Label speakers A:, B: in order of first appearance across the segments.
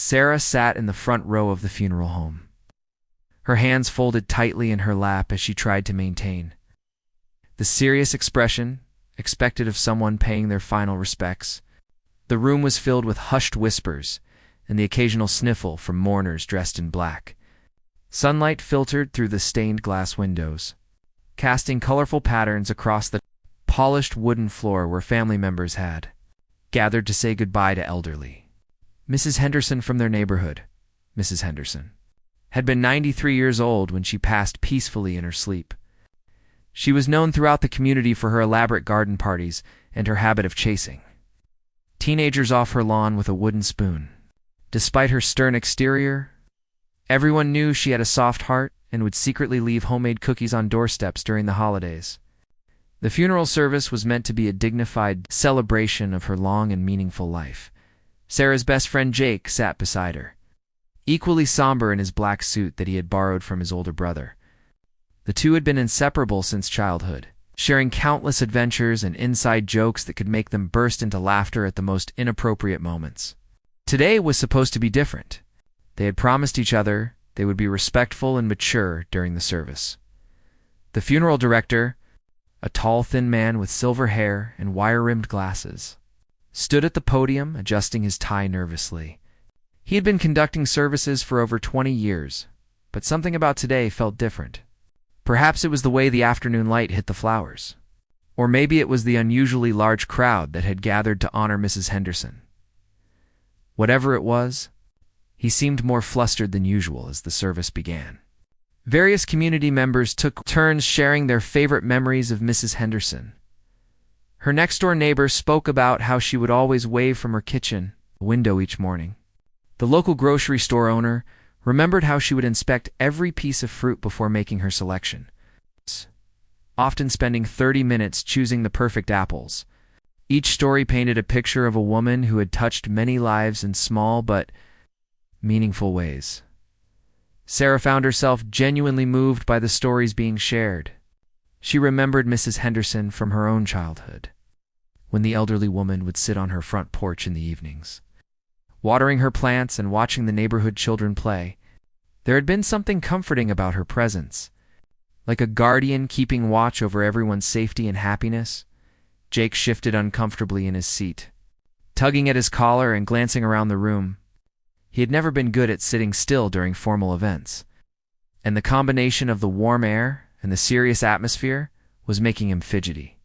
A: Sarah sat in the front row of the funeral home, her hands folded tightly in her lap as she tried to maintain the serious expression expected of someone paying their final respects. The room was filled with hushed whispers and the occasional sniffle from mourners dressed in black. Sunlight filtered through the stained glass windows, casting colorful patterns across the polished wooden floor where family members had gathered to say goodbye to elderly Mrs. Henderson from their neighborhood. Mrs. Henderson had been 93 years old when she passed peacefully in her sleep. She was known throughout the community for her elaborate garden parties and her habit of chasing teenagers off her lawn with a wooden spoon. Despite her stern exterior, everyone knew she had a soft heart and would secretly leave homemade cookies on doorsteps during the holidays. The funeral service was meant to be a dignified celebration of her long and meaningful life. Sarah's best friend Jake sat beside her, equally somber in his black suit that he had borrowed from his older brother. The two had been inseparable since childhood, sharing countless adventures and inside jokes that could make them burst into laughter at the most inappropriate moments. Today was supposed to be different. They had promised each other they would be respectful and mature during the service. The funeral director, a tall, thin man with silver hair and wire-rimmed glasses, stood at the podium, adjusting his tie nervously. He had been conducting services for over 20 years, but something about today felt different. Perhaps it was the way the afternoon light hit the flowers. Or maybe it was the unusually large crowd that had gathered to honor Mrs. Henderson. Whatever it was, he seemed more flustered than usual as the service began. Various community members took turns sharing their favorite memories of Mrs. Henderson. Her next-door neighbor spoke about how she would always wave from her kitchen window each morning. The local grocery store owner remembered how she would inspect every piece of fruit before making her selection, often spending 30 minutes choosing the perfect apples. Each story painted a picture of a woman who had touched many lives in small but meaningful ways. Sarah found herself genuinely moved by the stories being shared. She remembered Mrs. Henderson from her own childhood, when the elderly woman would sit on her front porch in the evenings, watering her plants and watching the neighborhood children play. There had been something comforting about her presence, like a guardian keeping watch over everyone's safety and happiness. Jake shifted uncomfortably in his seat, tugging at his collar and glancing around the room. He had never been good at sitting still during formal events, and the combination of the warm air and the serious atmosphere was making him fidgety.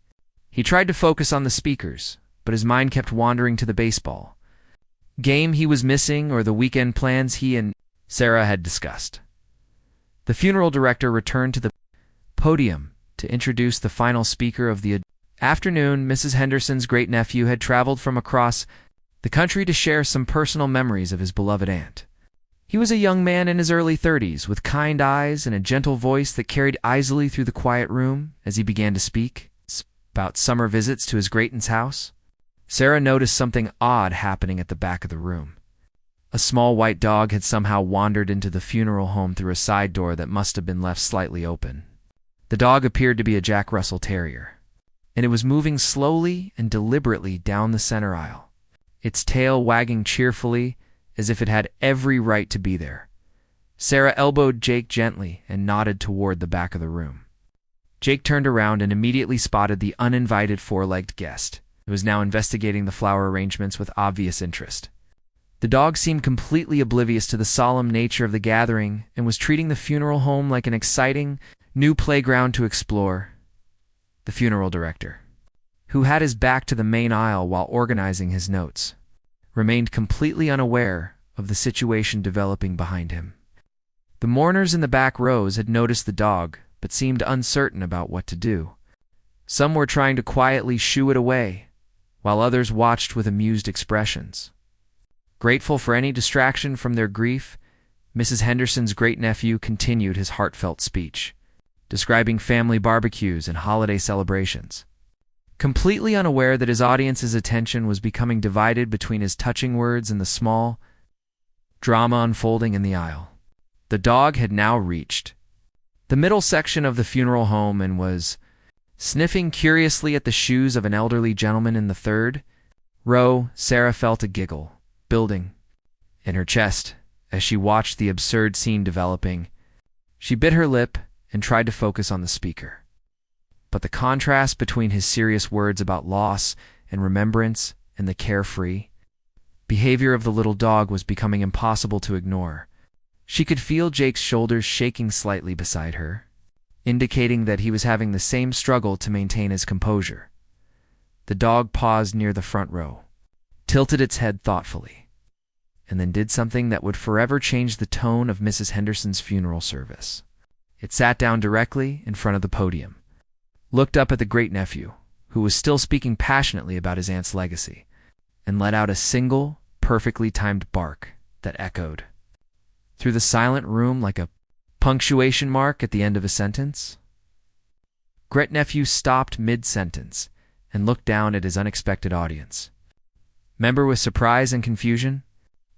A: He tried to focus on the speakers, but his mind kept wandering to the baseball game he was missing or the weekend plans he and Sarah had discussed. The funeral director returned to the podium to introduce the final speaker of the afternoon. Mrs. Henderson's great-nephew had traveled from across the country to share some personal memories of his beloved aunt. He was a young man in his early 30s, with kind eyes and a gentle voice that carried easily through the quiet room as he began to speak about summer visits to his great-aunt's house. Sarah noticed something odd happening at the back of the room. A small white dog had somehow wandered into the funeral home through a side door that must have been left slightly open. The dog appeared to be a Jack Russell Terrier, and it was moving slowly and deliberately down the center aisle, its tail wagging cheerfully as if it had every right to be there. Sarah elbowed Jake gently and nodded toward the back of the room. Jake turned around and immediately spotted the uninvited four-legged guest, who was now investigating the flower arrangements with obvious interest. The dog seemed completely oblivious to the solemn nature of the gathering and was treating the funeral home like an exciting new playground to explore. The funeral director, who had his back to the main aisle while organizing his notes, remained completely unaware of the situation developing behind him. The mourners in the back rows had noticed the dog, but seemed uncertain about what to do. Some were trying to quietly shoo it away, while others watched with amused expressions. Grateful for any distraction from their grief, Mrs. Henderson's great-nephew continued his heartfelt speech, describing family barbecues and holiday celebrations. Completely unaware that his audience's attention was becoming divided between his touching words and the small drama unfolding in the aisle. The dog had now reached the middle section of the funeral home and was sniffing curiously at the shoes of an elderly gentleman in the third row. Sarah felt a giggle building in her chest as she watched the absurd scene developing. She bit her lip and tried to focus on the speaker. But the contrast between his serious words about loss and remembrance and the carefree behavior of the little dog was becoming impossible to ignore. She could feel Jake's shoulders shaking slightly beside her, indicating that he was having the same struggle to maintain his composure. The dog paused near the front row, tilted its head thoughtfully, and then did something that would forever change the tone of Mrs. Henderson's funeral service. It sat down directly in front of the podium, looked up at the great-nephew, who was still speaking passionately about his aunt's legacy, and let out a single, perfectly timed bark that echoed through the silent room like a punctuation mark at the end of a sentence. Great-nephew stopped mid-sentence and looked down at his unexpected audience. Remember, with surprise and confusion,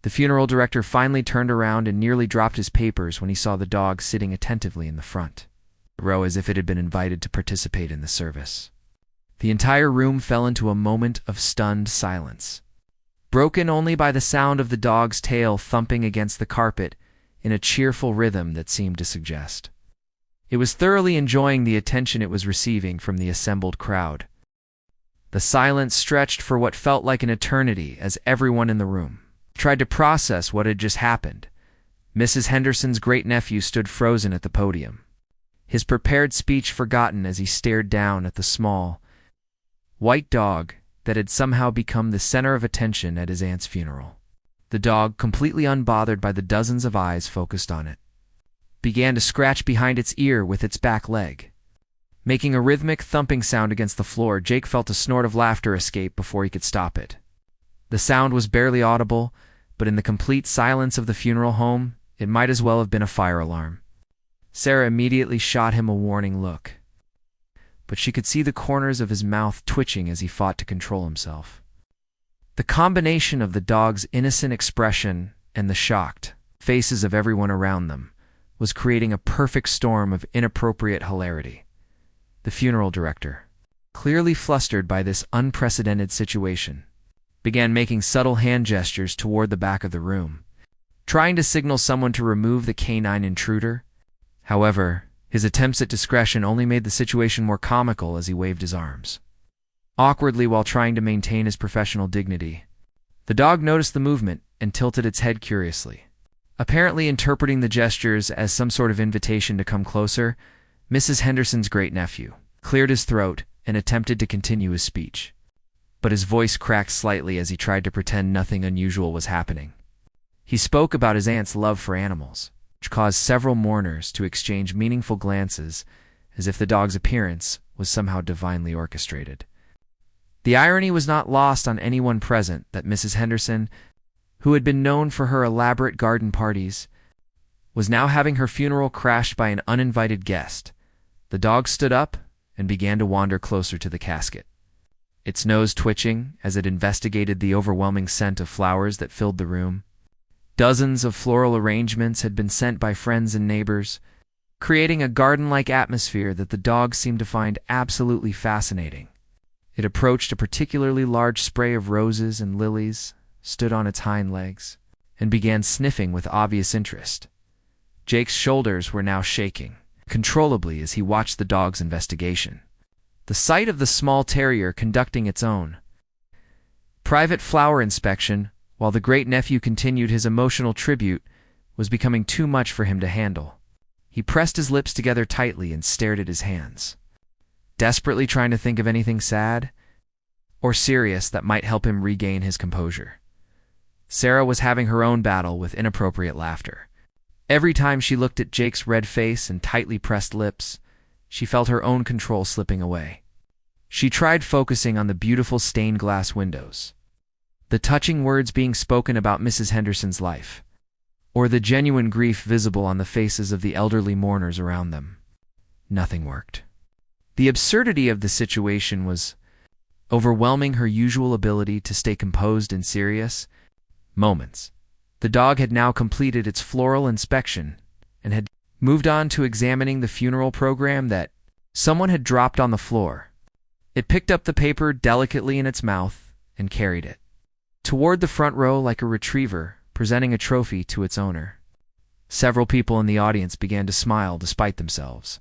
A: the funeral director finally turned around and nearly dropped his papers when he saw the dog sitting attentively in the front row as if it had been invited to participate in the service. The entire room fell into a moment of stunned silence, broken only by the sound of the dog's tail thumping against the carpet in a cheerful rhythm that seemed to suggest it was thoroughly enjoying the attention it was receiving from the assembled crowd. The silence stretched for what felt like an eternity as everyone in the room tried to process what had just happened. Mrs. Henderson's great-nephew stood frozen at the podium, his prepared speech forgotten as he stared down at the small, white dog that had somehow become the center of attention at his aunt's funeral. The dog, completely unbothered by the dozens of eyes focused on it, began to scratch behind its ear with its back leg. Making a rhythmic thumping sound against the floor, Jake felt a snort of laughter escape before he could stop it. The sound was barely audible, but in the complete silence of the funeral home, it might as well have been a fire alarm. Sarah immediately shot him a warning look, but she could see the corners of his mouth twitching as he fought to control himself. The combination of the dog's innocent expression and the shocked faces of everyone around them was creating a perfect storm of inappropriate hilarity. The funeral director, clearly flustered by this unprecedented situation, began making subtle hand gestures toward the back of the room, trying to signal someone to remove the canine intruder. However, his attempts at discretion only made the situation more comical as he waved his arms awkwardly while trying to maintain his professional dignity. The dog noticed the movement and tilted its head curiously. Apparently interpreting the gestures as some sort of invitation to come closer, Mrs. Henderson's great-nephew cleared his throat and attempted to continue his speech, but his voice cracked slightly as he tried to pretend nothing unusual was happening. He spoke about his aunt's love for animals, which caused several mourners to exchange meaningful glances as if the dog's appearance was somehow divinely orchestrated. The irony was not lost on anyone present that Mrs. Henderson, who had been known for her elaborate garden parties, was now having her funeral crashed by an uninvited guest. The dog stood up and began to wander closer to the casket, its nose twitching as it investigated the overwhelming scent of flowers that filled the room. Dozens of floral arrangements had been sent by friends and neighbors, creating a garden-like atmosphere that the dog seemed to find absolutely fascinating. It approached a particularly large spray of roses and lilies, stood on its hind legs, and began sniffing with obvious interest. Jake's shoulders were now shaking controllably as he watched the dog's investigation. The sight of the small terrier conducting its own private flower inspection while the great-nephew continued his emotional tribute was becoming too much for him to handle. He pressed his lips together tightly and stared at his hands, desperately trying to think of anything sad or serious that might help him regain his composure. Sarah was having her own battle with inappropriate laughter. Every time she looked at Jake's red face and tightly pressed lips, she felt her own control slipping away. She tried focusing on the beautiful stained glass windows, the touching words being spoken about Mrs. Henderson's life, or the genuine grief visible on the faces of the elderly mourners around them. Nothing worked. The absurdity of the situation was overwhelming her usual ability to stay composed in serious moments. The dog had now completed its floral inspection and had moved on to examining the funeral program that someone had dropped on the floor. It picked up the paper delicately in its mouth and carried it toward the front row like a retriever presenting a trophy to its owner. Several people in the audience began to smile despite themselves,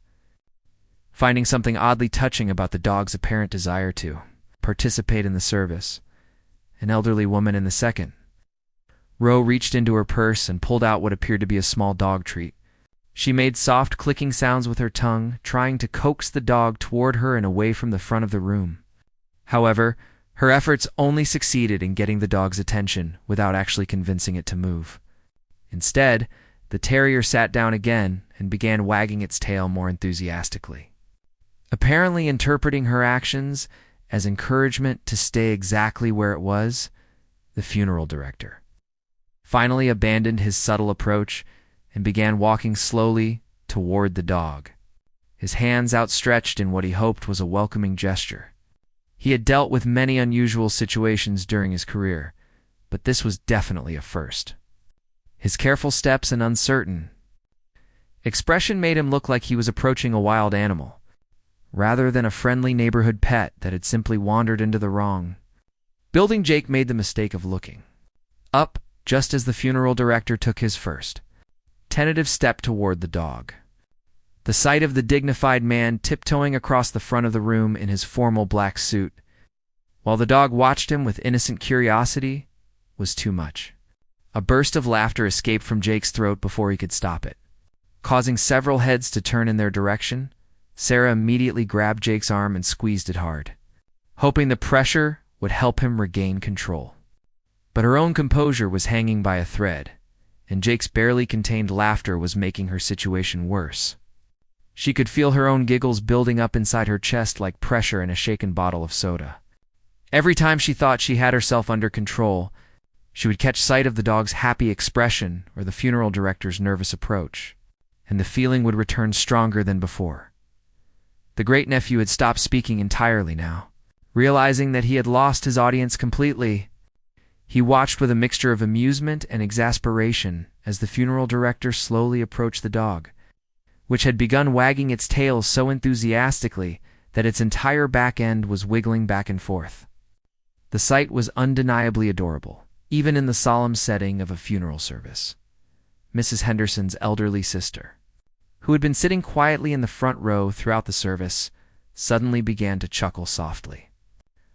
A: finding something oddly touching about the dog's apparent desire to participate in the service. An elderly woman in the second row reached into her purse and pulled out what appeared to be a small dog treat. She made soft clicking sounds with her tongue, trying to coax the dog toward her and away from the front of the room. However, her efforts only succeeded in getting the dog's attention without actually convincing it to move. Instead, the terrier sat down again and began wagging its tail more enthusiastically, apparently interpreting her actions as encouragement to stay exactly where it was. The funeral director finally abandoned his subtle approach and began walking slowly toward the dog, his hands outstretched in what he hoped was a welcoming gesture. He had dealt with many unusual situations during his career, but this was definitely a first. His careful steps and uncertain expression made him look like he was approaching a wild animal, rather than a friendly neighborhood pet that had simply wandered into the wrong building. Jake made the mistake of looking up just as the funeral director took his first tentative step toward the dog. The sight of the dignified man tiptoeing across the front of the room in his formal black suit, while the dog watched him with innocent curiosity, was too much. A burst of laughter escaped from Jake's throat before he could stop it. Causing several heads to turn in their direction, Sarah immediately grabbed Jake's arm and squeezed it hard, hoping the pressure would help him regain control. But her own composure was hanging by a thread, and Jake's barely contained laughter was making her situation worse. She could feel her own giggles building up inside her chest like pressure in a shaken bottle of soda. Every time she thought she had herself under control, she would catch sight of the dog's happy expression or the funeral director's nervous approach, and the feeling would return stronger than before. The great-nephew had stopped speaking entirely now. Realizing that he had lost his audience completely, he watched with a mixture of amusement and exasperation as the funeral director slowly approached the dog, which had begun wagging its tail so enthusiastically that its entire back end was wiggling back and forth. The sight was undeniably adorable, even in the solemn setting of a funeral service. Mrs. Henderson's elderly sister, who had been sitting quietly in the front row throughout the service, suddenly began to chuckle softly.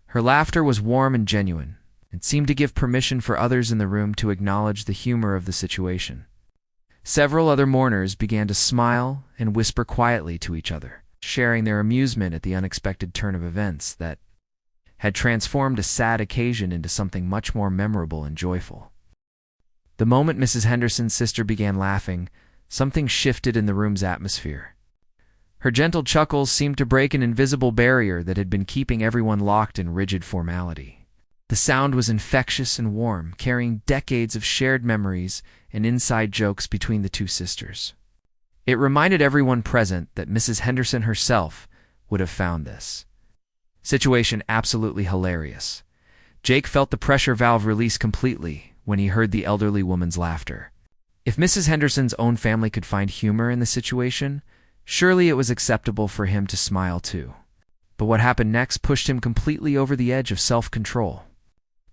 A: Her laughter was warm and genuine, and seemed to give permission for others in the room to acknowledge the humor of the situation. Several other mourners began to smile and whisper quietly to each other, sharing their amusement at the unexpected turn of events that had transformed a sad occasion into something much more memorable and joyful. The moment Mrs. Henderson's sister began laughing, something shifted in the room's atmosphere. Her gentle chuckles seemed to break an invisible barrier that had been keeping everyone locked in rigid formality. The sound was infectious and warm, carrying decades of shared memories and inside jokes between the two sisters. It reminded everyone present that Mrs. Henderson herself would have found this situation absolutely hilarious. Jake felt the pressure valve release completely when he heard the elderly woman's laughter. If Mrs. Henderson's own family could find humor in the situation, surely it was acceptable for him to smile too. But what happened next pushed him completely over the edge of self-control.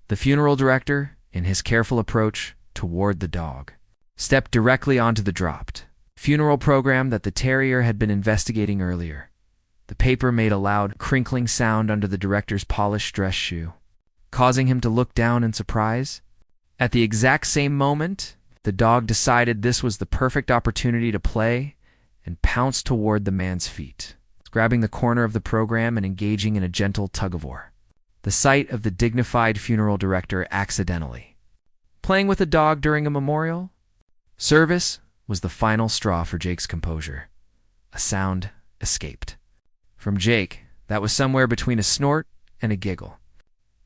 A: The funeral director, in his careful approach toward the dog, stepped directly onto the dropped funeral program that the terrier had been investigating earlier. The paper made a loud, crinkling sound under the director's polished dress shoe, causing him to look down in surprise. At the exact same moment, the dog decided this was the perfect opportunity to play and pounced toward the man's feet, grabbing the corner of the program and engaging in a gentle tug-of-war. The sight of the dignified funeral director accidentally playing with a dog during a memorial service was the final straw for Jake's composure. A sound escaped from Jake that was somewhere between a snort and a giggle,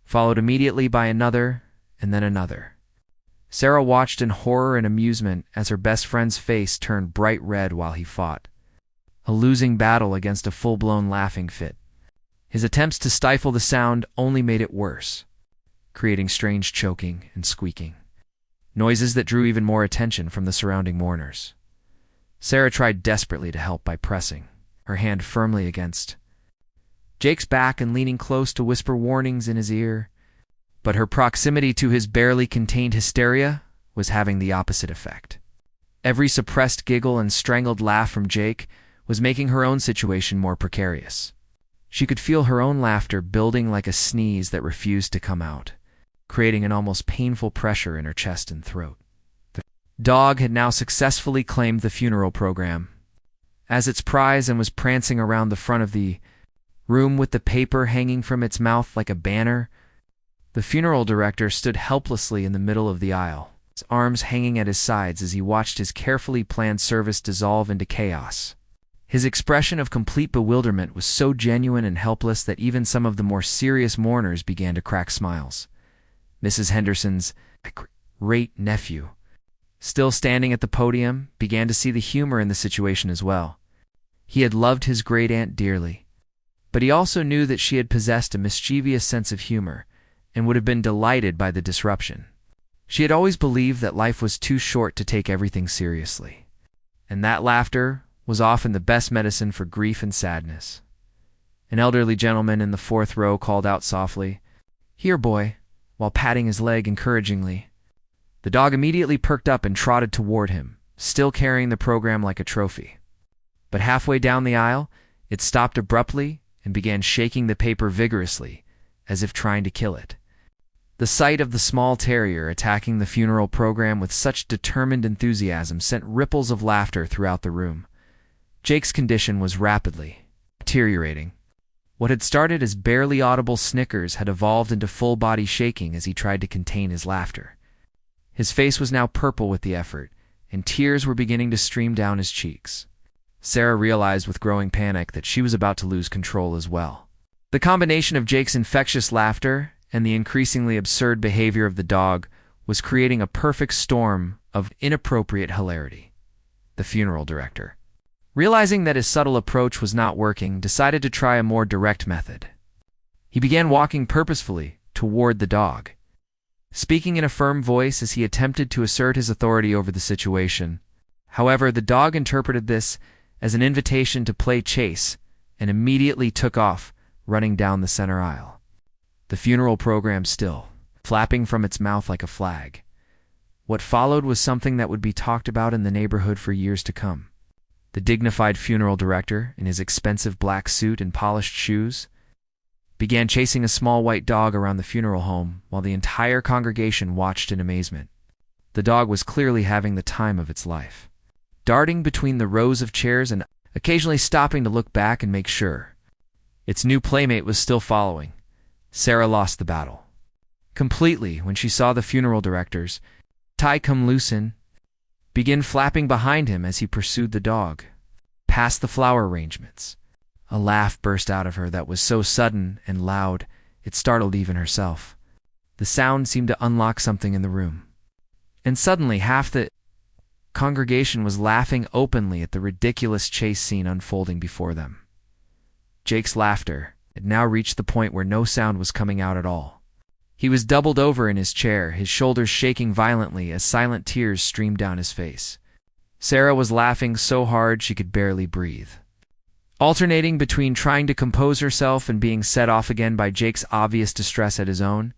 A: followed immediately by another and then another. Sarah watched in horror and amusement as her best friend's face turned bright red while he fought a losing battle against a full-blown laughing fit. His attempts to stifle the sound only made it worse, creating strange choking and squeaking, noises that drew even more attention from the surrounding mourners. Sarah tried desperately to help by pressing her hand firmly against Jake's back and leaning close to whisper warnings in his ear, but her proximity to his barely contained hysteria was having the opposite effect. Every suppressed giggle and strangled laugh from Jake was making her own situation more precarious. She could feel her own laughter building like a sneeze that refused to come out, creating an almost painful pressure in her chest and throat. The dog had now successfully claimed the funeral program as its prize and was prancing around the front of the room with the paper hanging from its mouth like a banner. The funeral director stood helplessly in the middle of the aisle, his arms hanging at his sides as he watched his carefully planned service dissolve into chaos. His expression of complete bewilderment was so genuine and helpless that even some of the more serious mourners began to crack smiles. Mrs. Henderson's great nephew, still standing at the podium, began to see the humor in the situation as well. He had loved his great-aunt dearly, but he also knew that she had possessed a mischievous sense of humor and would have been delighted by the disruption. She had always believed that life was too short to take everything seriously, and that laughter was often the best medicine for grief and sadness. An elderly gentleman in the fourth row called out softly, "Here, boy," while patting his leg encouragingly. The dog immediately perked up and trotted toward him, still carrying the program like a trophy. But halfway down the aisle, it stopped abruptly and began shaking the paper vigorously, as if trying to kill it. The sight of the small terrier attacking the funeral program with such determined enthusiasm sent ripples of laughter throughout the room. Jake's condition was rapidly deteriorating. What had started as barely audible snickers had evolved into full-body shaking as he tried to contain his laughter. His face was now purple with the effort, and tears were beginning to stream down his cheeks. Sarah realized with growing panic that she was about to lose control as well. The combination of Jake's infectious laughter and the increasingly absurd behavior of the dog was creating a perfect storm of inappropriate hilarity. The funeral director, realizing that his subtle approach was not working, decided to try a more direct method. He began walking purposefully toward the dog, speaking in a firm voice as he attempted to assert his authority over the situation. However, the dog interpreted this as an invitation to play chase and immediately took off, running down the center aisle. The funeral program still flapping from its mouth like a flag. What followed was something that would be talked about in the neighborhood for years to come. The dignified funeral director, in his expensive black suit and polished shoes, began chasing a small white dog around the funeral home while the entire congregation watched in amazement. The dog was clearly having the time of its life, darting between the rows of chairs and occasionally stopping to look back and make sure its new playmate was still following. Sarah lost the battle completely when she saw the funeral director's tie come loosen, begin flapping behind him as he pursued the dog, past the flower arrangements. A laugh burst out of her that was so sudden and loud it startled even herself. The sound seemed to unlock something in the room, and suddenly half the congregation was laughing openly at the ridiculous chase scene unfolding before them. Jake's laughter had now reached the point where no sound was coming out at all. He was doubled over in his chair, his shoulders shaking violently as silent tears streamed down his face. Sarah was laughing so hard she could barely breathe, alternating between trying to compose herself and being set off again by Jake's obvious distress at his own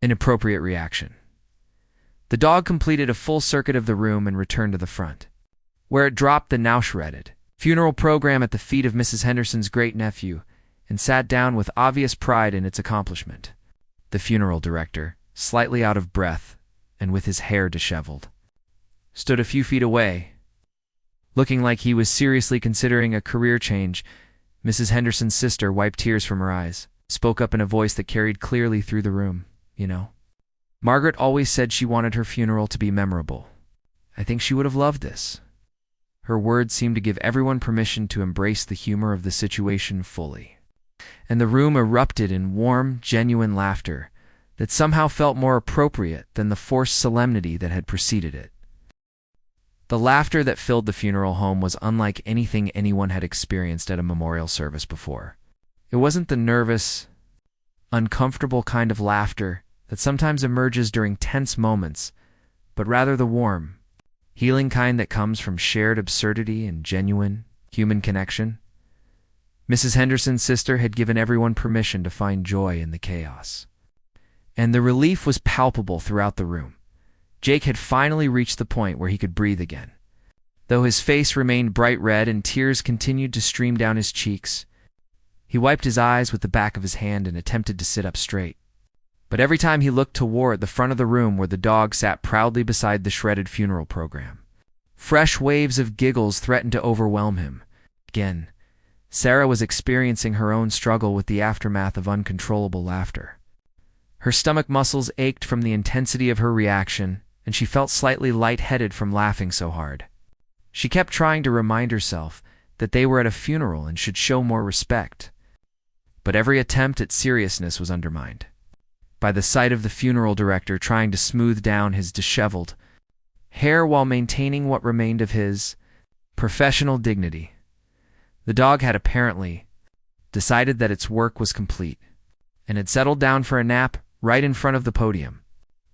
A: inappropriate reaction. The dog completed a full circuit of the room and returned to the front, where it dropped the now shredded funeral program at the feet of Mrs. Henderson's great-nephew and sat down with obvious pride in its accomplishment. The funeral director, slightly out of breath and with his hair disheveled, stood a few feet away, looking like he was seriously considering a career change. Mrs. Henderson's sister wiped tears from her eyes, spoke up in a voice that carried clearly through the room. "You know, Margaret always said she wanted her funeral to be memorable. I think she would have loved this." Her words seemed to give everyone permission to embrace the humor of the situation fully, and the room erupted in warm, genuine laughter that somehow felt more appropriate than the forced solemnity that had preceded it. The laughter that filled the funeral home was unlike anything anyone had experienced at a memorial service before. It wasn't the nervous, uncomfortable kind of laughter that sometimes emerges during tense moments, but rather the warm, healing kind that comes from shared absurdity and genuine human connection. Mrs. Henderson's sister had given everyone permission to find joy in the chaos, and the relief was palpable throughout the room. Jake had finally reached the point where he could breathe again. Though his face remained bright red and tears continued to stream down his cheeks, he wiped his eyes with the back of his hand and attempted to sit up straight. But every time he looked toward the front of the room where the dog sat proudly beside the shredded funeral program, fresh waves of giggles threatened to overwhelm him. Again, Sarah was experiencing her own struggle with the aftermath of uncontrollable laughter. Her stomach muscles ached from the intensity of her reaction, and she felt slightly lightheaded from laughing so hard. She kept trying to remind herself that they were at a funeral and should show more respect. But every attempt at seriousness was undermined by the sight of the funeral director trying to smooth down his disheveled hair while maintaining what remained of his professional dignity. The dog had apparently decided that its work was complete and had settled down for a nap right in front of the podium.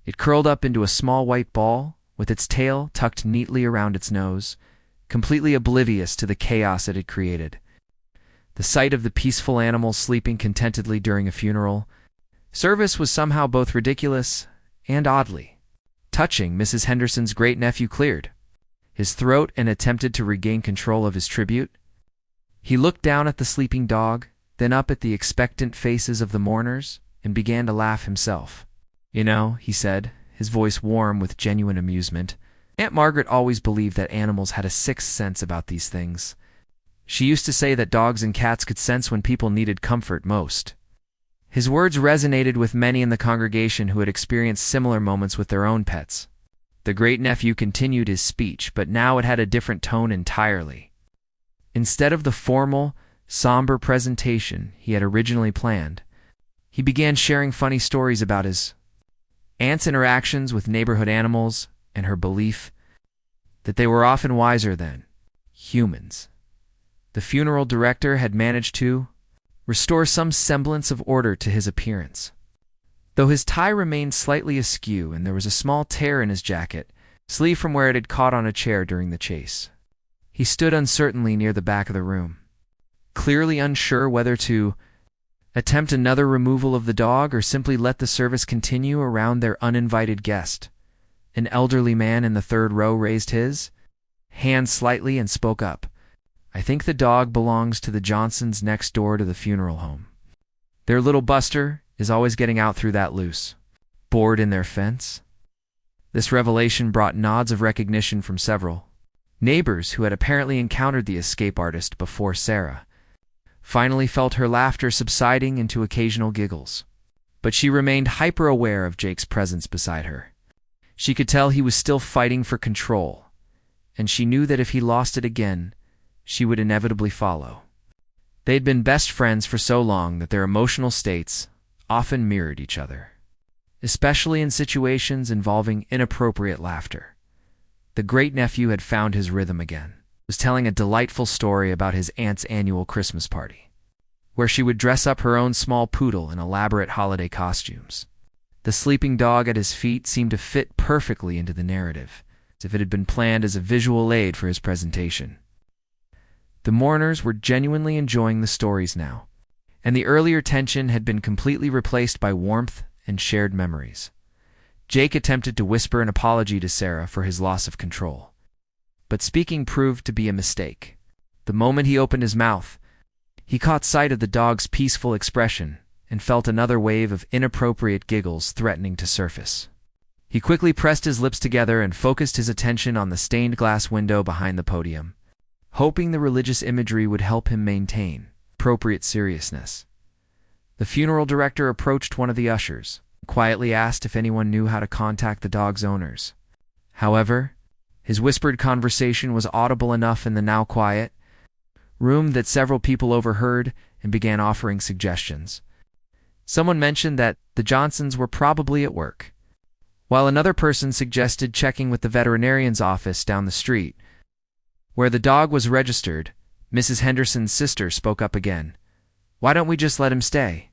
A: It curled up into a small white ball, with its tail tucked neatly around its nose, completely oblivious to the chaos it had created. The sight of the peaceful animal sleeping contentedly during a funeral service was somehow both ridiculous and oddly touching. Mrs. Henderson's great-nephew cleared his throat and attempted to regain control of his tribute. He looked down at the sleeping dog, then up at the expectant faces of the mourners, and began to laugh himself. "You know," he said, his voice warm with genuine amusement, "Aunt Margaret always believed that animals had a sixth sense about these things. She used to say that dogs and cats could sense when people needed comfort most." His words resonated with many in the congregation who had experienced similar moments with their own pets. The great-nephew continued his speech, but now it had a different tone entirely. Instead of the formal, somber presentation he had originally planned, he began sharing funny stories about his aunt's interactions with neighborhood animals and her belief that they were often wiser than humans. The funeral director had managed to restore some semblance of order to his appearance. Though his tie remained slightly askew and there was a small tear in his jacket sleeve from where it had caught on a chair during the chase, he stood uncertainly near the back of the room, clearly unsure whether to attempt another removal of the dog or simply let the service continue around their uninvited guest. An elderly man in the third row raised his hand slightly and spoke up. "I think the dog belongs to the Johnsons next door to the funeral home. Their little Buster is always getting out through that loose board in their fence." This revelation brought nods of recognition from several neighbors who had apparently encountered the escape artist before. Sarah finally felt her laughter subsiding into occasional giggles, but she remained hyper-aware of Jake's presence beside her. She could tell he was still fighting for control, and she knew that if he lost it again, she would inevitably follow. They'd been best friends for so long that their emotional states often mirrored each other, especially in situations involving inappropriate laughter. The great-nephew had found his rhythm again. He was telling a delightful story about his aunt's annual Christmas party, where she would dress up her own small poodle in elaborate holiday costumes. The sleeping dog at his feet seemed to fit perfectly into the narrative, as if it had been planned as a visual aid for his presentation. The mourners were genuinely enjoying the stories now, and the earlier tension had been completely replaced by warmth and shared memories. Jake attempted to whisper an apology to Sarah for his loss of control, but speaking proved to be a mistake. The moment he opened his mouth, he caught sight of the dog's peaceful expression and felt another wave of inappropriate giggles threatening to surface. He quickly pressed his lips together and focused his attention on the stained glass window behind the podium, hoping the religious imagery would help him maintain appropriate seriousness. The funeral director approached one of the ushers, quietly asked if anyone knew how to contact the dog's owners. However, his whispered conversation was audible enough in the now quiet room that several people overheard and began offering suggestions. Someone mentioned that the Johnsons were probably at work, while another person suggested checking with the veterinarian's office down the street, where the dog was registered. Mrs. Henderson's sister spoke up again. "Why don't we just let him stay?"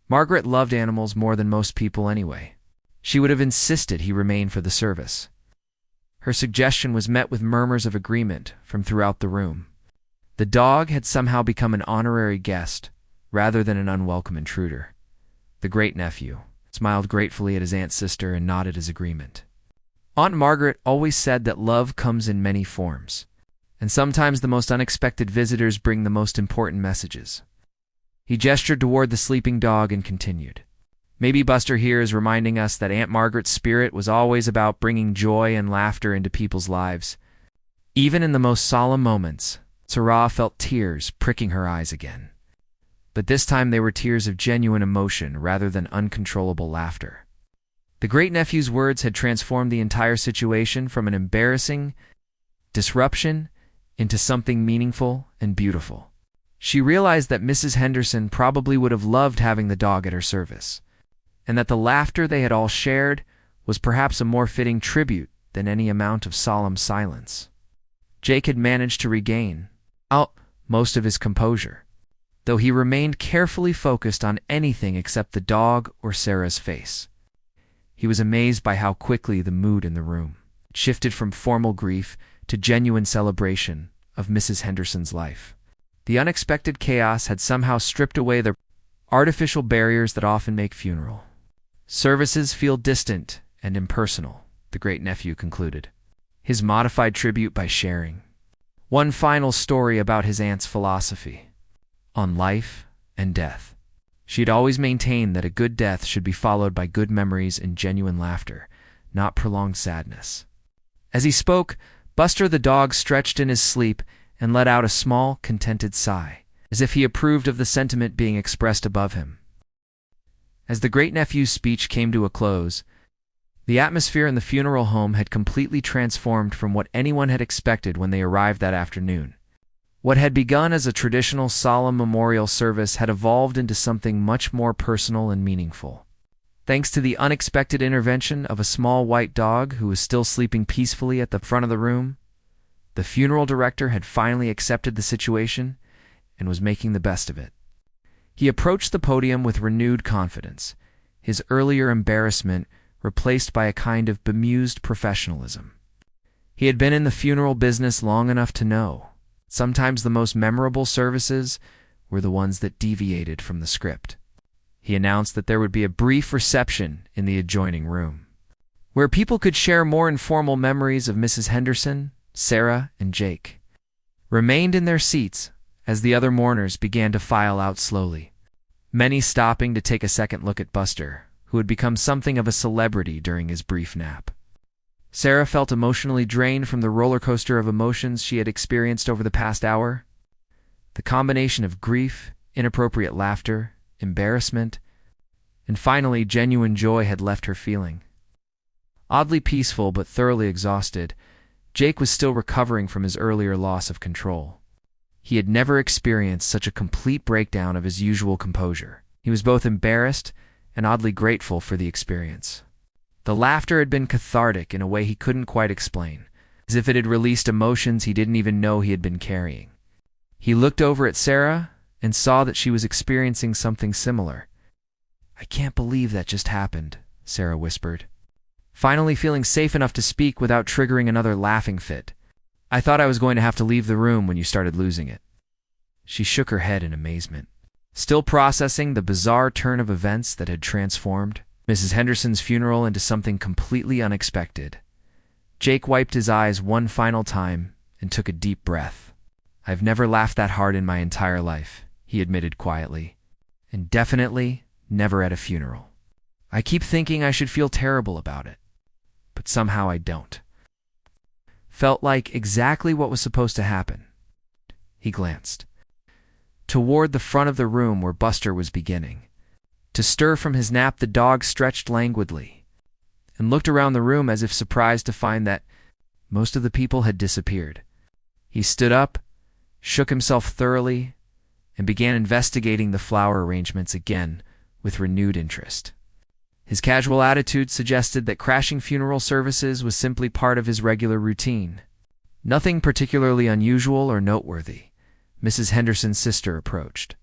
A: Margaret loved animals more than most people anyway. She would have insisted he remain for the service. Her suggestion was met with murmurs of agreement from throughout the room. The dog had somehow become an honorary guest rather than an unwelcome intruder. The great-nephew smiled gratefully at his aunt's sister and nodded his agreement. Aunt Margaret always said that love comes in many forms, and sometimes the most unexpected visitors bring the most important messages. He gestured toward the sleeping dog and continued. Maybe Buster here is reminding us that Aunt Margaret's spirit was always about bringing joy and laughter into people's lives. Even in the most solemn moments, Sarah felt tears pricking her eyes again. But this time they were tears of genuine emotion rather than uncontrollable laughter. The great-nephew's words had transformed the entire situation from an embarrassing disruption into something meaningful and beautiful. She realized that Mrs. Henderson probably would have loved having the dog at her service, and that the laughter they had all shared was perhaps a more fitting tribute than any amount of solemn silence. Jake had managed to regain most of his composure, though he remained carefully focused on anything except the dog or Sarah's face. He was amazed by how quickly the mood in the room shifted from formal grief to genuine celebration of Mrs. Henderson's life. The unexpected chaos had somehow stripped away the artificial barriers that often make funeral services feel distant and impersonal, the great-nephew concluded, his modified tribute by sharing one final story about his aunt's philosophy on life and death. She had always maintained that a good death should be followed by good memories and genuine laughter, not prolonged sadness. As he spoke, Buster the dog stretched in his sleep and let out a small, contented sigh, as if he approved of the sentiment being expressed above him. As the great-nephew's speech came to a close, the atmosphere in the funeral home had completely transformed from what anyone had expected when they arrived that afternoon. What had begun as a traditional solemn memorial service had evolved into something much more personal and meaningful. Thanks to the unexpected intervention of a small white dog who was still sleeping peacefully at the front of the room, the funeral director had finally accepted the situation and was making the best of it. He approached the podium with renewed confidence, his earlier embarrassment replaced by a kind of bemused professionalism. He had been in the funeral business long enough to know sometimes the most memorable services were the ones that deviated from the script. He announced that there would be a brief reception in the adjoining room, where people could share more informal memories of Mrs. Henderson. Sarah and Jake remained in their seats as the other mourners began to file out slowly, many stopping to take a second look at Buster, who had become something of a celebrity during his brief nap. Sarah felt emotionally drained from the roller coaster of emotions she had experienced over the past hour. The combination of grief, inappropriate laughter, embarrassment, and finally genuine joy had left her feeling oddly peaceful but thoroughly exhausted. Jake was still recovering from his earlier loss of control. He had never experienced such a complete breakdown of his usual composure. He was both embarrassed and oddly grateful for the experience. The laughter had been cathartic in a way he couldn't quite explain, as if it had released emotions he didn't even know he had been carrying. He looked over at Sarah and saw that she was experiencing something similar. "I can't believe that just happened," Sarah whispered, finally feeling safe enough to speak without triggering another laughing fit. "I thought I was going to have to leave the room when you started losing it." She shook her head in amazement, still processing the bizarre turn of events that had transformed Mrs. Henderson's funeral into something completely unexpected. Jake wiped his eyes one final time and took a deep breath. "I've never laughed that hard in my entire life," he admitted quietly, "and definitely never at a funeral. I keep thinking I should feel terrible about it, but somehow I don't." Felt like exactly what was supposed to happen. He glanced toward the front of the room where Buster was beginning to stir from his nap. The dog stretched languidly and looked around the room as if surprised to find that most of the people had disappeared. He stood up, shook himself thoroughly, and began investigating the flower arrangements again with renewed interest. His casual attitude suggested that crashing funeral services was simply part of his regular routine. Nothing particularly unusual or noteworthy. Mrs. Henderson's sister approached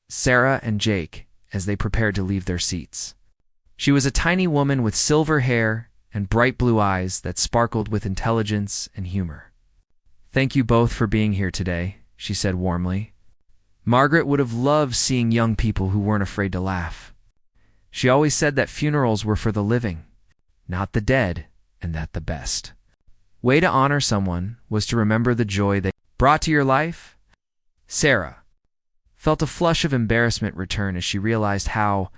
A: Sarah and Jake as they prepared to leave their seats. She was a tiny woman with silver hair and bright blue eyes that sparkled with intelligence and humor. "Thank you both for being here today," she said warmly. "Margaret would have loved seeing young people who weren't afraid to laugh. She always said that funerals were for the living, not the dead, and that the best way to honor someone was to remember the joy they brought to your life? Sarah felt a flush of embarrassment return as she realized how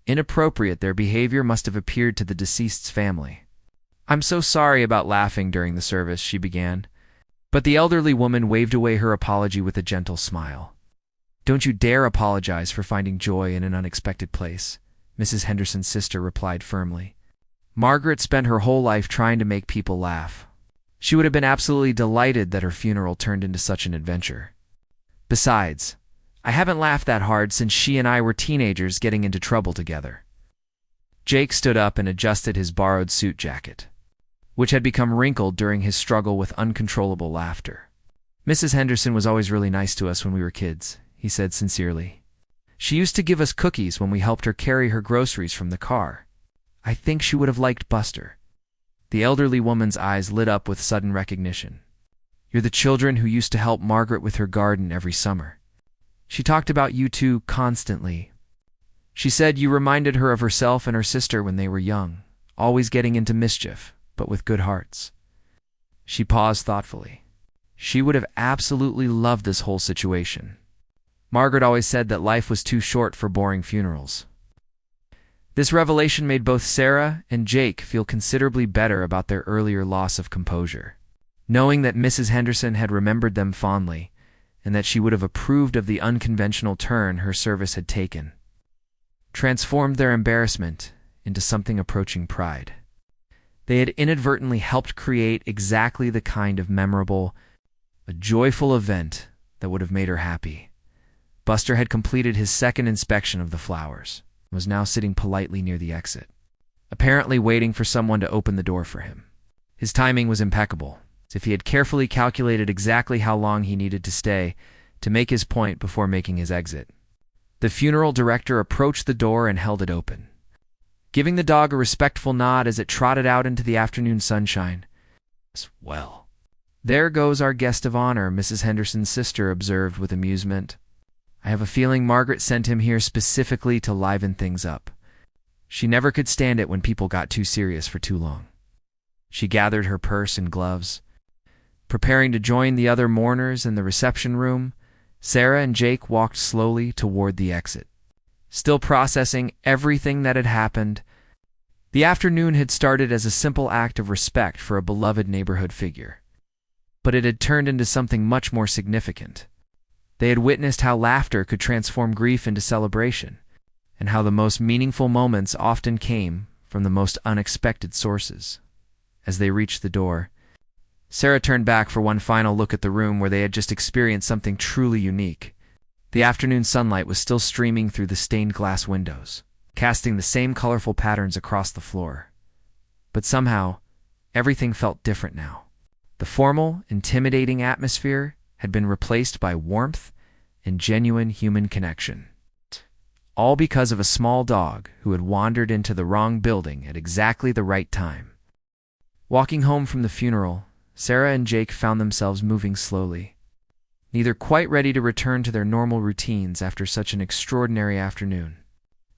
A: inappropriate their behavior must have appeared to the deceased's family. "I'm so sorry about laughing during the service," she began, but the elderly woman waved away her apology with a gentle smile. "Don't you dare apologize for finding joy in an unexpected place," Mrs. Henderson's sister replied firmly. "Margaret spent her whole life trying to make people laugh. She would have been absolutely delighted that her funeral turned into such an adventure. Besides, I haven't laughed that hard since she and I were teenagers getting into trouble together." Jake stood up and adjusted his borrowed suit jacket, which had become wrinkled during his struggle with uncontrollable laughter. "Mrs. Henderson was always really nice to us when we were kids," he said sincerely. "She used to give us cookies when we helped her carry her groceries from the car. I think she would have liked Buster." The elderly woman's eyes lit up with sudden recognition. "You're the children who used to help Margaret with her garden every summer. She talked about you two constantly. She said you reminded her of herself and her sister when they were young, always getting into mischief, but with good hearts." She paused thoughtfully. She would have absolutely loved this whole situation. Margaret always said that life was too short for boring funerals. This revelation made both Sarah and Jake feel considerably better about their earlier loss of composure. Knowing that Mrs. Henderson had remembered them fondly, and that she would have approved of the unconventional turn her service had taken, transformed their embarrassment into something approaching pride. They had inadvertently helped create exactly the kind of memorable, a joyful event that would have made her happy. Buster had completed his second inspection of the flowers and was now sitting politely near the exit, apparently waiting for someone to open the door for him. His timing was impeccable, as if he had carefully calculated exactly how long he needed to stay to make his point before making his exit. The funeral director approached the door and held it open, giving the dog a respectful nod as it trotted out into the afternoon sunshine. "Well, there goes our guest of honor," Mrs. Henderson's sister observed with amusement. "I have a feeling Margaret sent him here specifically to liven things up. She never could stand it when people got too serious for too long." She gathered her purse and gloves. Preparing to join the other mourners in the reception room, Sarah and Jake walked slowly toward the exit, still processing everything that had happened. The afternoon had started as a simple act of respect for a beloved neighborhood figure, but it had turned into something much more significant. They had witnessed how laughter could transform grief into celebration, and how the most meaningful moments often came from the most unexpected sources. As they reached the door, Sarah turned back for one final look at the room where they had just experienced something truly unique. The afternoon sunlight was still streaming through the stained glass windows, casting the same colorful patterns across the floor. But somehow, everything felt different now. The formal, intimidating atmosphere had been replaced by warmth and genuine human connection. All because of a small dog who had wandered into the wrong building at exactly the right time. Walking home from the funeral, Sarah and Jake found themselves moving slowly, neither quite ready to return to their normal routines after such an extraordinary afternoon.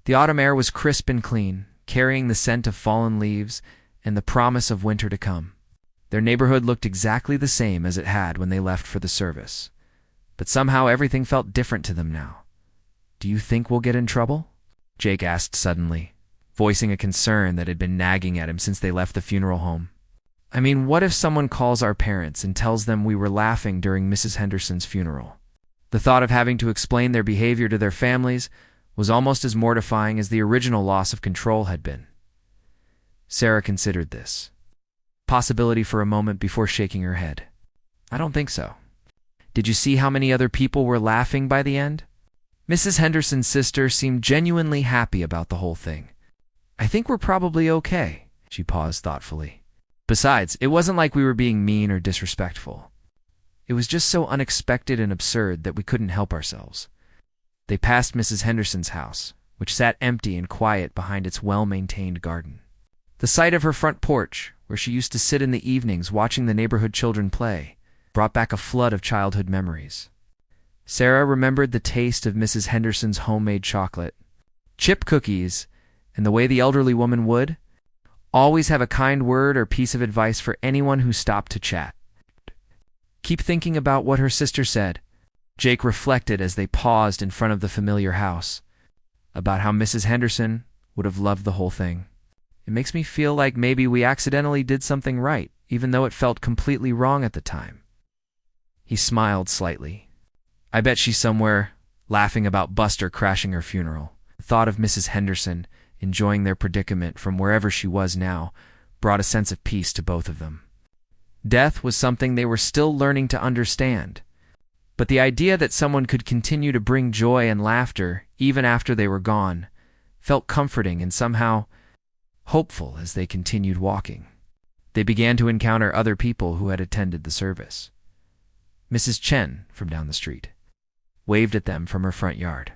A: The autumn air was crisp and clean, carrying the scent of fallen leaves and the promise of winter to come. Their neighborhood looked exactly the same as it had when they left for the service, but somehow everything felt different to them now. "Do you think we'll get in trouble?" Jake asked suddenly, voicing a concern that had been nagging at him since they left the funeral home. "I mean, what if someone calls our parents and tells them we were laughing during Mrs. Henderson's funeral?" The thought of having to explain their behavior to their families was almost as mortifying as the original loss of control had been. Sarah considered this possibility for a moment before shaking her head. "I don't think so. Did you see how many other people were laughing by the end?" Mrs. Henderson's sister seemed genuinely happy about the whole thing. "I think we're probably okay." She paused thoughtfully. "Besides, it wasn't like we were being mean or disrespectful. It was just so unexpected and absurd that we couldn't help ourselves." They passed Mrs. Henderson's house, which sat empty and quiet behind its well-maintained garden. The sight of her front porch, where she used to sit in the evenings watching the neighborhood children play, brought back a flood of childhood memories. Sarah remembered the taste of Mrs. Henderson's homemade chocolate, chip cookies, and the way the elderly woman would, Always have a kind word or piece of advice for anyone who stopped to chat. Keep thinking about what her sister said. Jake reflected as they paused in front of the familiar house, about how Mrs. Henderson would have loved the whole thing. It makes me feel like maybe we accidentally did something right, even though it felt completely wrong at the time. He smiled slightly. I bet she's somewhere laughing about Buster crashing her funeral. The thought of Mrs. Henderson enjoying their predicament from wherever she was now brought a sense of peace to both of them. Death was something they were still learning to understand, but the idea that someone could continue to bring joy and laughter even after they were gone felt comforting and somehow hopeful. As they continued walking, they began to encounter other people who had attended the service. Mrs. Chen, from down the street, waved at them from her front yard,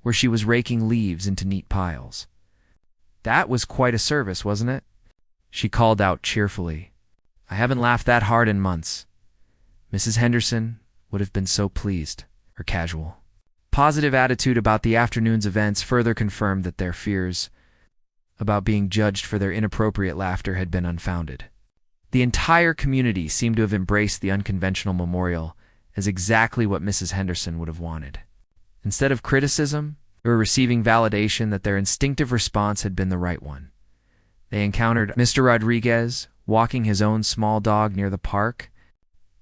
A: where she was raking leaves into neat piles. That was quite a service, wasn't it? She called out cheerfully. I haven't laughed that hard in months. Mrs. Henderson would have been so pleased. Her casual, positive attitude about the afternoon's events further confirmed that their fears about being judged for their inappropriate laughter had been unfounded. The entire community seemed to have embraced the unconventional memorial as exactly what Mrs. Henderson would have wanted. Instead of criticism, they were receiving validation that their instinctive response had been the right one. They encountered Mr. Rodriguez walking his own small dog near the park.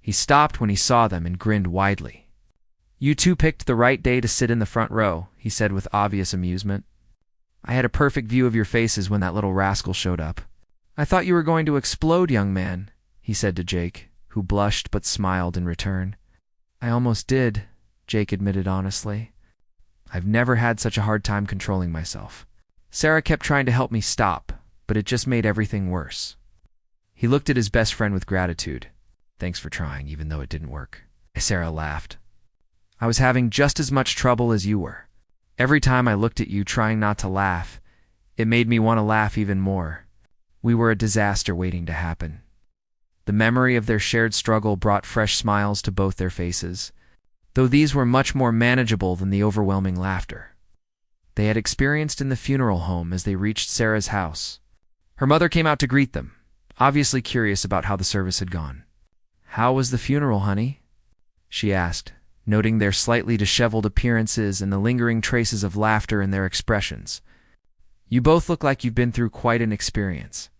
A: He stopped when he saw them and grinned widely. You two picked the right day to sit in the front row, he said with obvious amusement. I had a perfect view of your faces when that little rascal showed up. I thought you were going to explode, young man, he said to Jake, who blushed but smiled in return. I almost did, Jake admitted honestly. I've never had such a hard time controlling myself. Sarah kept trying to help me stop, but it just made everything worse. He looked at his best friend with gratitude. Thanks for trying, even though it didn't work. Sarah laughed. I was having just as much trouble as you were. Every time I looked at you trying not to laugh, it made me want to laugh even more. We were a disaster waiting to happen. The memory of their shared struggle brought fresh smiles to both their faces, though these were much more manageable than the overwhelming laughter they had experienced in the funeral home as they reached Sarah's house. Her mother came out to greet them, obviously curious about how the service had gone. How was the funeral, honey? She asked, noting their slightly disheveled appearances and the lingering traces of laughter in their expressions. You both look like you've been through quite an experience.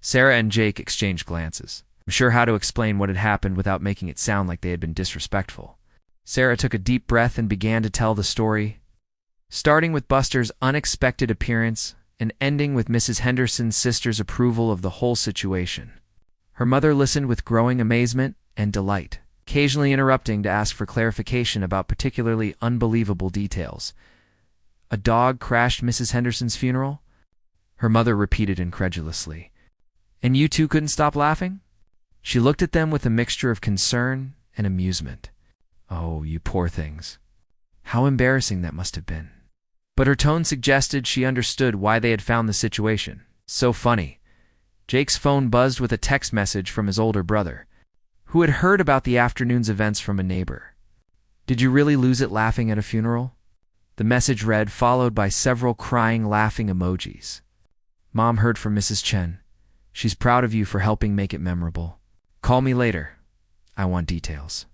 A: Sarah and Jake exchanged glances, unsure how to explain what had happened without making it sound like they had been disrespectful. Sarah took a deep breath and began to tell the story, starting with Buster's unexpected appearance and ending with Mrs. Henderson's sister's approval of the whole situation. Her mother listened with growing amazement and delight, occasionally interrupting to ask for clarification about particularly unbelievable details. A dog crashed Mrs. Henderson's funeral? Her mother repeated incredulously. And you two couldn't stop laughing? She looked at them with a mixture of concern and amusement. Oh, you poor things. How embarrassing that must have been. But her tone suggested she understood why they had found the situation so funny. Jake's phone buzzed with a text message from his older brother, who had heard about the afternoon's events from a neighbor. Did you really lose it laughing at a funeral? The message read, followed by several crying, laughing emojis. Mom heard from Mrs. Chen. She's proud of you for helping make it memorable. Call me later. I want details.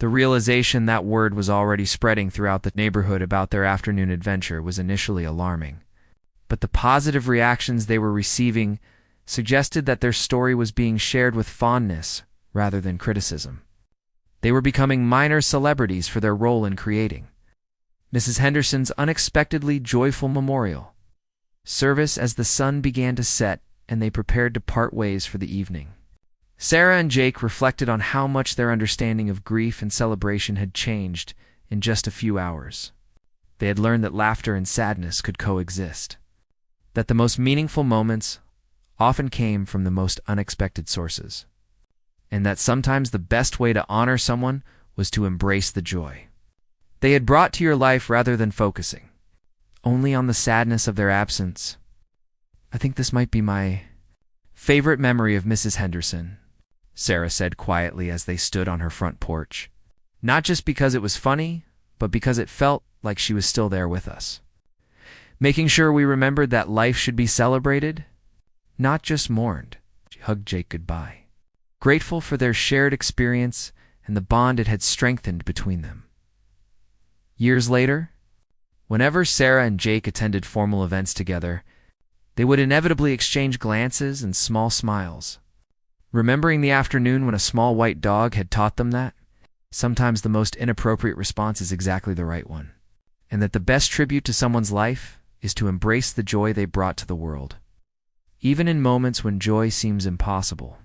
A: The realization that word was already spreading throughout the neighborhood about their afternoon adventure was initially alarming, but the positive reactions they were receiving suggested that their story was being shared with fondness rather than criticism. They were becoming minor celebrities for their role in creating Mrs. Henderson's unexpectedly joyful memorial service as the sun began to set and they prepared to part ways for the evening. Sarah and Jake reflected on how much their understanding of grief and celebration had changed in just a few hours. They had learned that laughter and sadness could coexist, that the most meaningful moments often came from the most unexpected sources, and that sometimes the best way to honor someone was to embrace the joy they had brought to your life rather than focusing only on the sadness of their absence. I think this might be my favorite memory of Mrs. Henderson, Sarah said quietly as they stood on her front porch. Not just because it was funny, but because it felt like she was still there with us, making sure we remembered that life should be celebrated, not just mourned. She hugged Jake goodbye, grateful for their shared experience and the bond it had strengthened between them. Years later, whenever Sarah and Jake attended formal events together, they would inevitably exchange glances and small smiles. Remembering the afternoon when a small white dog had taught them that sometimes the most inappropriate response is exactly the right one, and that the best tribute to someone's life is to embrace the joy they brought to the world, even in moments when joy seems impossible.